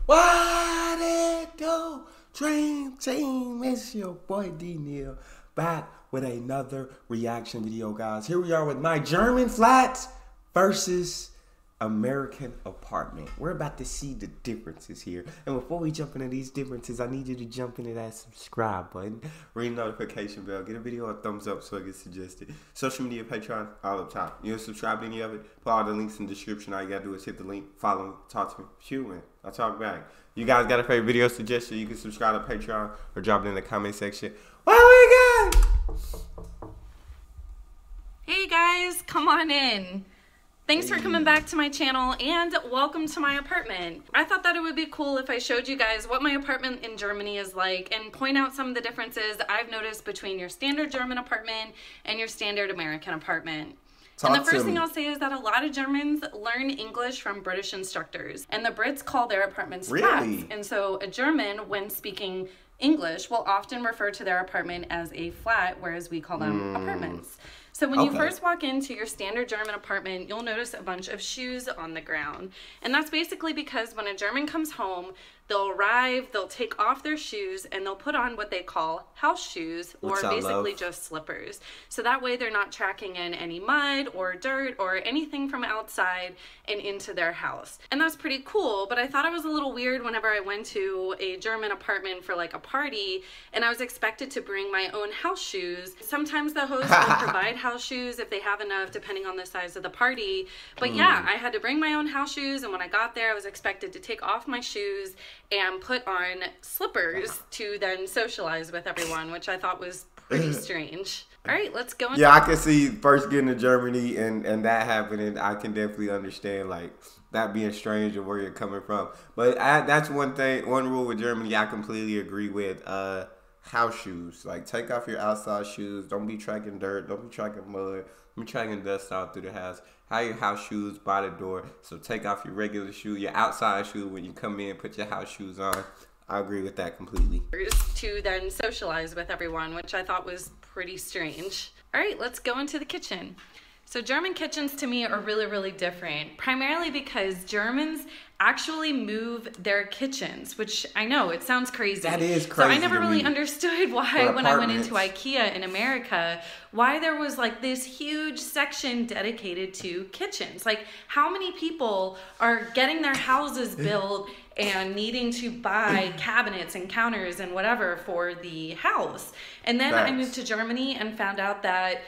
What it do, Dream Team? It's your boy D Neal back with another reaction video, guys. Here we are with my German flats versus American apartment. We're about to see the differences here. And before we jump into these differences, I need you to jump into that subscribe button, ring the notification bell, get a video a thumbs up so it gets suggested. Social media, Patreon, all up top. You don't subscribe to any of it, put all the links in the description. All you gotta do is hit the link, follow me, talk to me, shoot me. I'll talk back. You guys got a favorite video suggestion, you can subscribe to Patreon or drop it in the comment section. What we got? Hey guys, come on in. Thanks for coming back to my channel and welcome to my apartment. I thought that it would be cool if I showed you guys what my apartment in Germany is like and point out some of the differences I've noticed between your standard German apartment and your standard American apartment. And the first thing I'll say is that a lot of Germans learn English from British instructors, and the Brits call their apartments flats. And so a German, when speaking English, will often refer to their apartment as a flat, whereas we call them apartments. So when you first walk into your standard German apartment, you'll notice a bunch of shoes on the ground. And that's basically because when a German comes home, they'll arrive, they'll take off their shoes, and they'll put on what they call house shoes, or basically just slippers. So that way they're not tracking in any mud or dirt or anything from outside and into their house. And that's pretty cool, but I thought it was a little weird whenever I went to a German apartment for like a party, and I was expected to bring my own house shoes. Sometimes the host will provide house shoes if they have enough, depending on the size of the party. But yeah, I had to bring my own house shoes, and when I got there, I was expected to take off my shoes and put on slippers to then socialize with everyone, which I thought was pretty strange. All right, let's go. Yeah, I can see first getting to Germany and that happening. I can definitely understand like that being strange or where you're coming from. But that's one thing, one rule with Germany I completely agree with. House shoes, like take off your outside shoes. Don't be tracking dirt. Don't be tracking mud. Don't be tracking dust out through the house. Have your house shoes by the door. So take off your regular shoe, your outside shoe when you come in. Put your house shoes on. I agree with that completely. To then socialize with everyone, which I thought was pretty strange. All right, let's go into the kitchen. So German kitchens to me are really, really different, primarily because Germans actually move their kitchens, which I know, it sounds crazy. That is crazy. So I never really understood why when I went into IKEA in America, why there was like this huge section dedicated to kitchens. Like how many people are getting their houses built and needing to buy cabinets and counters and whatever for the house. And then I moved to Germany and found out that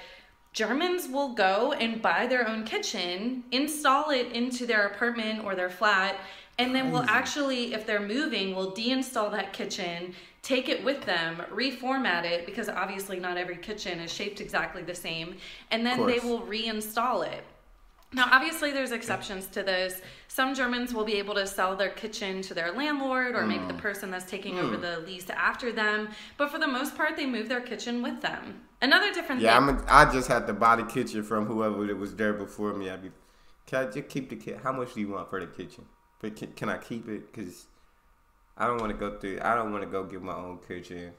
Germans will go and buy their own kitchen, install it into their apartment or their flat, and then will actually, if they're moving, will deinstall that kitchen, take it with them, reformat it, because obviously not every kitchen is shaped exactly the same, and then they will reinstall it. Now, obviously, there's exceptions to this. Some Germans will be able to sell their kitchen to their landlord or maybe the person that's taking over the lease after them. But for the most part, they move their kitchen with them. Another different thing. I just had to buy the kitchen from whoever that was there before me. Can I just keep the kitchen? How much do you want for the kitchen? Can I keep it? Because I don't want to go through. I don't want to go get my own kitchen,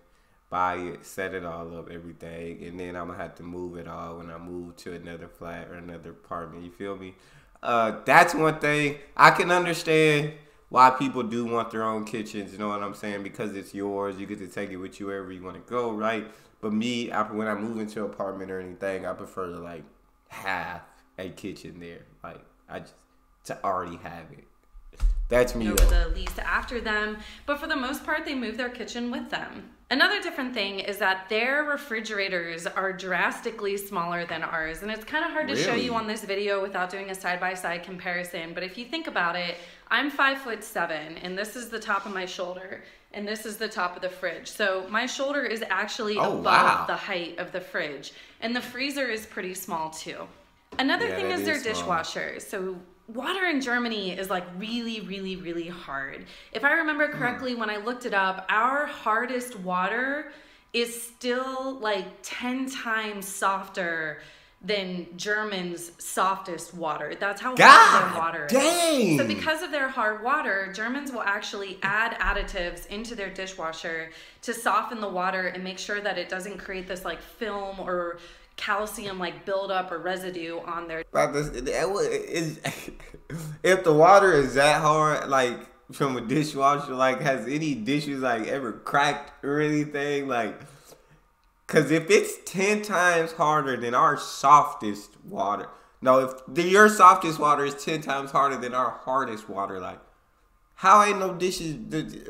buy it, set it all up, everything, and then I'm gonna have to move it all when I move to another flat or another apartment. You feel me? That's one thing I can understand why people do want their own kitchens. You know what I'm saying? Because it's yours. You get to take it with you wherever you want to go, right? But me, when I move into an apartment or anything, I prefer to like have a kitchen there. Like to already have it. That's me. Over the lease after them, but for the most part, they move their kitchen with them. Another different thing is that their refrigerators are drastically smaller than ours, and it's kind of hard to show you on this video without doing a side-by-side comparison, but if you think about it, I'm 5'7", and this is the top of my shoulder, and this is the top of the fridge. So my shoulder is actually above the height of the fridge, and the freezer is pretty small too. Another thing is their dishwasher. So water in Germany is like really, really, really hard. If I remember correctly, when I looked it up, our hardest water is still like 10 times softer than Germans' softest water. That's how hard their water is. So because of their hard water, Germans will actually add additives into their dishwasher to soften the water and make sure that it doesn't create this like film or calcium like buildup or residue on there. If the water is that hard, like from a dishwasher? Like, has any dishes like ever cracked or anything? Like, cause if it's 10 times harder than our softest water, no, your softest water is 10 times harder than our hardest water, like, how ain't no dishes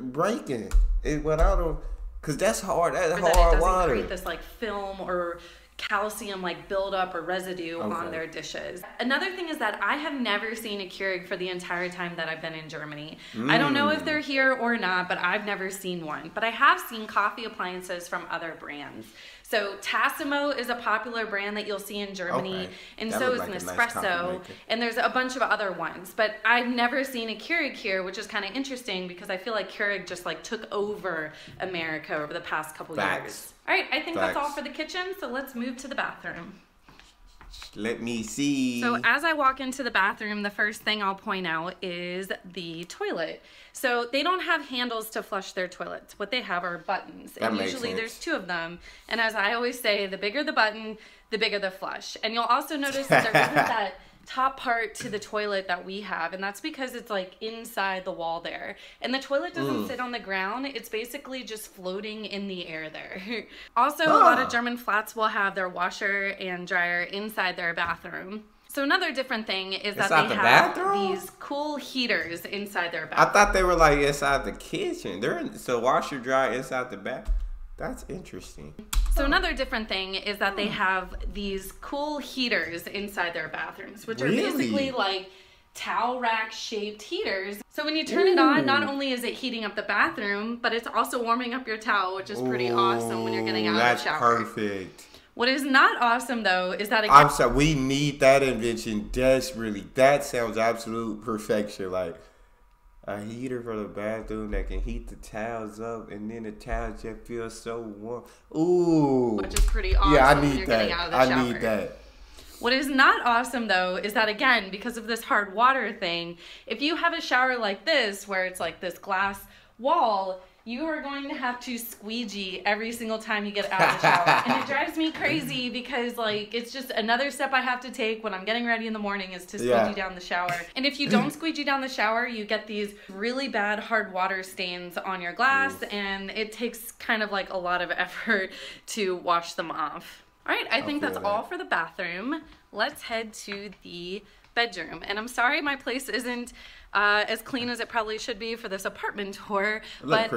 breaking? It went out on, cause that's hard. That's hard that it doesn't water. create this like film or calcium like buildup or residue on their dishes. Another thing is that I have never seen a Keurig for the entire time that I've been in Germany. I don't know if they're here or not, but I've never seen one. But I have seen coffee appliances from other brands. So Tassimo is a popular brand that you'll see in Germany, and so is Nespresso, and there's a bunch of other ones. But I've never seen a Keurig here, which is kind of interesting because I feel like Keurig just like took over America over the past couple years. All right, I think that's all for the kitchen, so let's move to the bathroom. Let me see. So as I walk into the bathroom, the first thing I'll point out is the toilet. So they don't have handles to flush their toilets. What they have are buttons. And usually there's 2 of them. And as I always say, the bigger the button, the bigger the flush. And you'll also notice that there isn't that top part to the toilet that we have, and that's because it's like inside the wall there, and the toilet doesn't sit on the ground. It's basically just floating in the air there. Also, a lot of German flats will have their washer and dryer inside their bathroom. So another different thing is that they have these cool heaters inside their bathroom. I thought they were like inside the kitchen. So washer dryer inside the bath. That's interesting. So another different thing is that they have these cool heaters inside their bathrooms, which are basically like towel rack shaped heaters. So when you turn it on, not only is it heating up the bathroom, but it's also warming up your towel, which is pretty awesome when you're getting out of the shower. That's perfect. What is not awesome though is that I'm sorry, we need that invention desperately. That sounds absolute perfection. Like a heater for the bathroom that can heat the towels up, and then the towels just feel so warm. Ooh. Which is pretty awesome. Yeah, I when need you're that. Getting out of the shower. I need that. What is not awesome though is that, again, because of this hard water thing, if you have a shower like this, where it's like this glass wall, you are going to have to squeegee every single time you get out of the shower. And it drives me crazy because like it's just another step I have to take when I'm getting ready in the morning is to squeegee down the shower. And if you don't squeegee down the shower, you get these really bad hard water stains on your glass, and it takes kind of like a lot of effort to wash them off. All right, I think that's all for the bathroom. Let's head to the bedroom. And I'm sorry my place isn't as clean as it probably should be for this apartment tour, but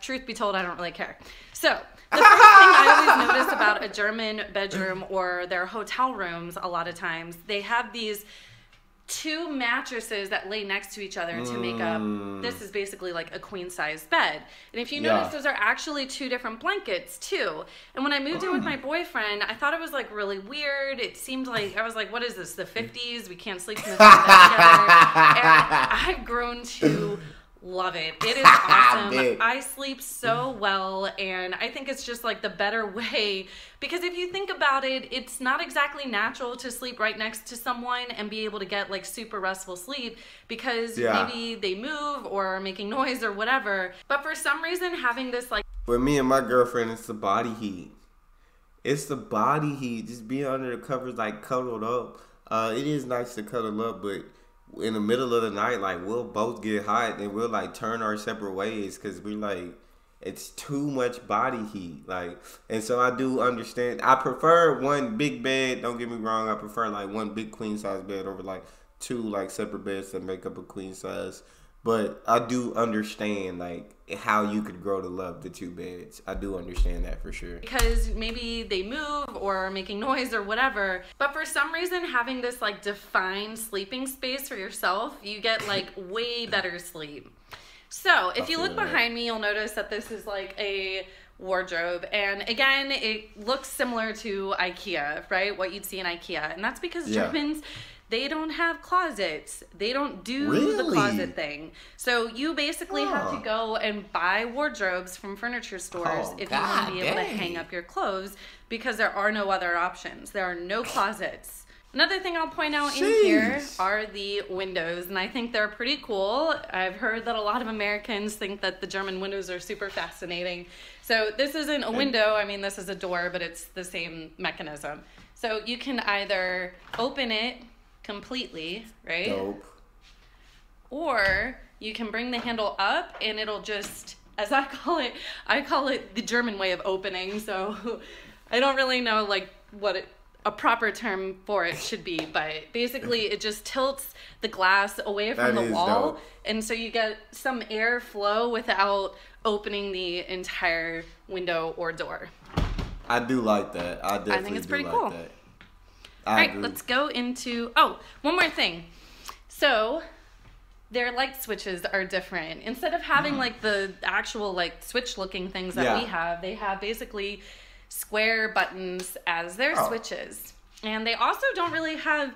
truth be told, I don't really care. So the first thing I always notice about a German bedroom or their hotel rooms, a lot of times, they have these 2 mattresses that lay next to each other to make up, this is basically like a queen size bed. And if you notice, those are actually 2 different blankets too. And when I moved in with my boyfriend, I thought it was like really weird. It seemed like, I was like, what is this, the 50s? We can't sleep in the same bed together. And I've grown to love it. It is awesome. I sleep so well, and I think it's just like the better way, because if you think about it, it's not exactly natural to sleep right next to someone and be able to get like super restful sleep because maybe they move or are making noise or whatever. But for some reason, having this like... For me and my girlfriend, it's the body heat. It's the body heat. Just being under the covers, like cuddled up. It is nice to cuddle up, but in the middle of the night, like, we'll both get hot and we'll like turn our separate ways because we're like, it's too much body heat. Like, and so I do understand. I prefer one big bed. Don't get me wrong. I prefer like one big queen size bed over like 2 like separate beds that make up a queen size. But I do understand like how you could grow to love the 2 beds. I do understand that for sure. Because maybe they move or are making noise or whatever. But for some reason, having this like defined sleeping space for yourself, you get like way better sleep. So if you look behind me, you'll notice that this is like a wardrobe. And again, it looks similar to IKEA, right? What you'd see in IKEA. And that's because Germans, they don't have closets. They don't do the closet thing. So you basically have to go and buy wardrobes from furniture stores if you want to be able to hang up your clothes, because there are no other options. There are no closets. Another thing I'll point out in here are the windows, and I think they're pretty cool. I've heard that a lot of Americans think that the German windows are super fascinating. So this isn't a window. I mean, this is a door, but it's the same mechanism. So you can either open it completely, right? Dope. Or you can bring the handle up and it'll just, as I call it the German way of opening. So I don't really know like what a proper term for it should be, but basically it just tilts the glass away from the wall. Dope. And so you get some air flow without opening the entire window or door. I do like that. I definitely think it's do pretty like cool. That. All right, let's go into, one more thing. So their light switches are different. Instead of having like the actual like switch looking things that we have, they have basically square buttons as their switches. And they also don't really have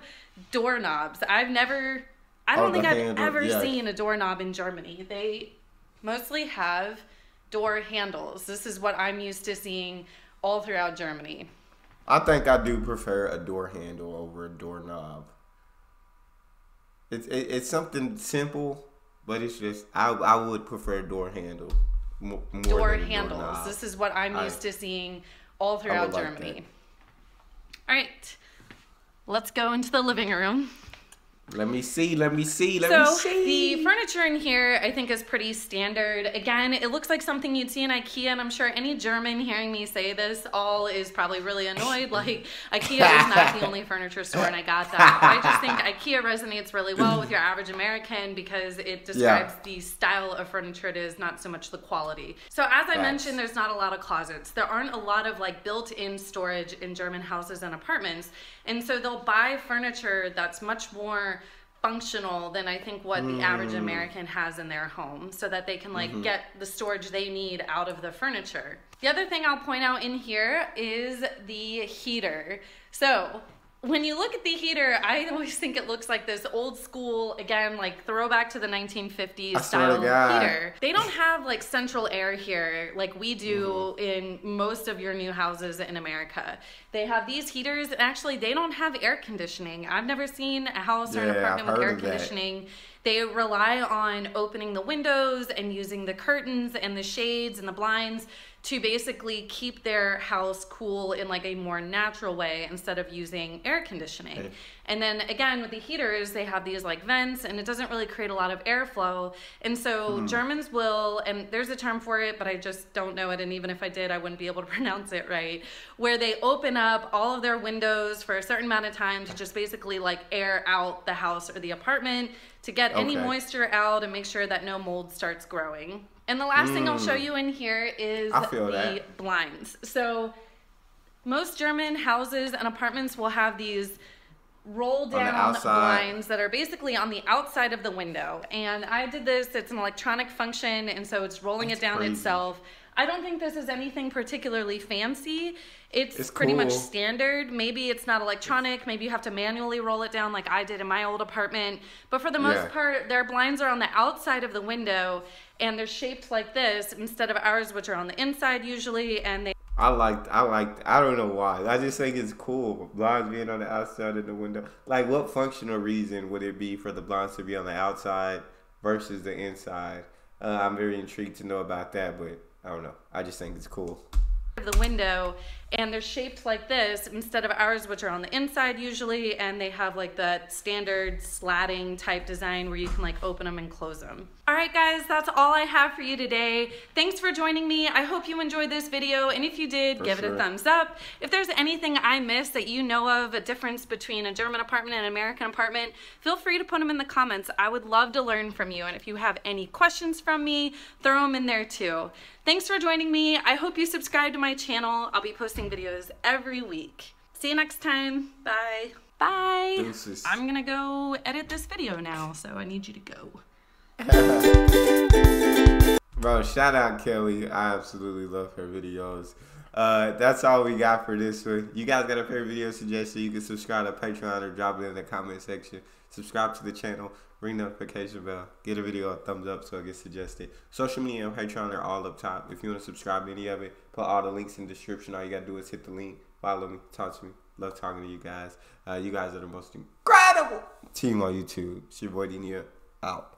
doorknobs. I don't think I've ever seen a doorknob in Germany. They mostly have door handles. This is what I'm used to seeing all throughout Germany. I think I do prefer a door handle over a doorknob. It's something simple, but it's just I would prefer a door handle more door than a handles. doorknob. This is what I'm used to seeing all throughout Germany. Like all right, let's go into the living room. Let me see. So the furniture in here, I think, is pretty standard. Again, it looks like something you'd see in IKEA, and I'm sure any German hearing me say this all is probably really annoyed. Like, IKEA is not the only furniture store, and I got that. But I just think IKEA resonates really well with your average American because it describes the style of furniture it is, not so much the quality. So as I mentioned, there's not a lot of closets. There aren't a lot of like built-in storage in German houses and apartments, and so they'll buy furniture that's much more functional than I think what the average American has in their home, so that they can like get the storage they need out of the furniture. The other thing I'll point out in here is the heater. So when you look at the heater, I always think it looks like this old school, again, like throwback to the 1950s style heater. They don't have like central air here like we do in most of your new houses in America. They have these heaters, and actually they don't have air conditioning. I've never seen a house or an apartment with air conditioning. They rely on opening the windows and using the curtains and the shades and the blinds to basically keep their house cool in like a more natural way instead of using air conditioning. Okay. And then again, with the heaters, they have these like vents, and it doesn't really create a lot of airflow. And so Germans will, and there's a term for it, but I just don't know it. And even if I did, I wouldn't be able to pronounce it right, where they open up all of their windows for a certain amount of time to just basically like air out the house or the apartment to get any moisture out and make sure that no mold starts growing. And the last thing I'll show you in here is the blinds. So most German houses and apartments will have these roll down blinds that are basically on the outside of the window. And I did this, it's an electronic function, and so it's rolling it down itself. I don't think this is anything particularly fancy. It's pretty much standard. Maybe it's not electronic. Maybe you have to manually roll it down like I did in my old apartment. But for the most part, their blinds are on the outside of the window, and they're shaped like this instead of ours, which are on the inside usually. And they I don't know why. I just think it's cool. Blinds being on the outside of the window. Like, what functional reason would it be for the blinds to be on the outside versus the inside? I'm very intrigued to know about that, but I don't know. I just think it's cool. The window, and they're shaped like this instead of ours, which are on the inside usually, and they have like that standard slatting type design where you can like open them and close them. All right guys, that's all I have for you today. Thanks for joining me. I hope you enjoyed this video, and if you did, give it a thumbs up. If there's anything I missed that you know of, a difference between a German apartment and an American apartment, feel free to put them in the comments. I would love to learn from you, and if you have any questions from me, throw them in there too. Thanks for joining me. I hope you subscribe to my channel. I'll be posting videos every week. See you next time. Bye. Bye. Deuces. I'm gonna go edit this video now, so I need you to go. Bro, shout out Kelly. I absolutely love her videos. That's all we got for this one. You guys got a favorite video suggestion? You can subscribe to Patreon or drop it in the comment section. Subscribe to the channel. Ring the notification bell. Give a video a thumbs up so it gets suggested. Social media and Patreon are all up top. If you want to subscribe to any of it, put all the links in the description. All you got to do is hit the link. Follow me. Talk to me. Love talking to you guys. You guys are the most incredible team on YouTube. It's your boy Neal. Out.